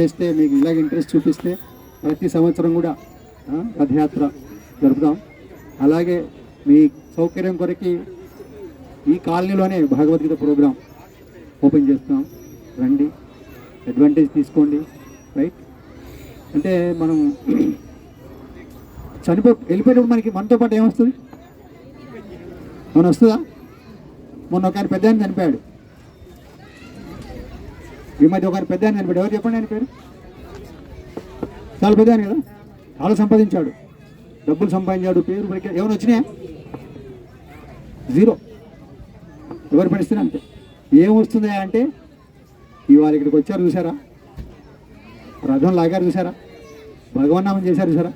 చేస్తే మీకు ఇలాగ ఇంట్రెస్ట్ చూపిస్తే ప్రతి సంవత్సరం కూడా రథయాత్ర జరుపుతాం. అలాగే మీ సౌకర్యం కొరకి ఈ కాలనీలోనే భగవద్గీత ప్రోగ్రాం ఓపెన్ చేస్తున్నాం. రండి, అడ్వాంటేజ్ తీసుకోండి. రైట్, అంటే మనం వెళ్ళిపోయినప్పుడు మనతో పాటు ఏమొస్తుంది? వస్తుందా? మొన్న ఒక ఆయన పెద్ద ఆయన చనిపోయాడు. ఈ మధ్య ఒక పెద్ద ఆయన చనిపోయాడు. ఎవరు చెప్పండి ఆయన పేరు? చాలా పెద్ద ఆయన కదా, చాలా సంపాదించాడు, డబ్బులు సంపాదించాడు, పేరు ఏమైనా వచ్చినాయా? జీరో. ఎవరు పడిస్తున్నా అంతే. ఏమొస్తుందా అంటే ఇవాళ ఇక్కడికి వచ్చారు చూసారా, రథం లాగారు చూసారా, భగవన్నామం చేశారు చూసారా,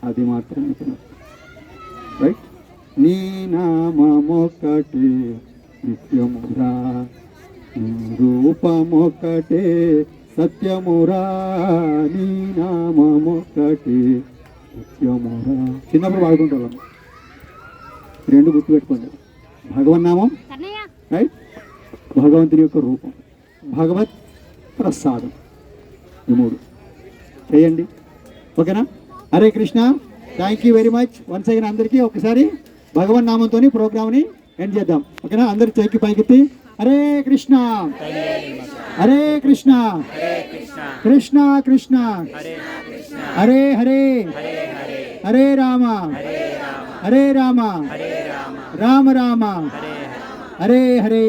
అది మాత్రమే. రైట్, నీ నామమొక్కటే నిత్యమురా, రూపమొక్కటే సత్యమురా, నీ నామమొక్కటే నిత్యమురా. చిన్నప్పుడు వాడుకుంటాం. రెండు గుర్తుపెట్టుకోండి. భగవన్నామం, రైట్, భగవంతుని యొక్క రూపం, భగవత్ ప్రసాదం, ఈ మూడు చేయండి. ఓకేనా? Hare Krishna. Thank you very much. Once again అందరికీ ఒకసారి భగవన్ నామంతో ప్రోగ్రామ్ని ఎండ్ చేద్దాం. ఓకేనా? అందరి చేయికి పైకెత్తి హరే కృష్ణ హరే కృష్ణ కృష్ణ కృష్ణ హరే హరే హరే రామ హరే రామ రామ రామ హరే హరే.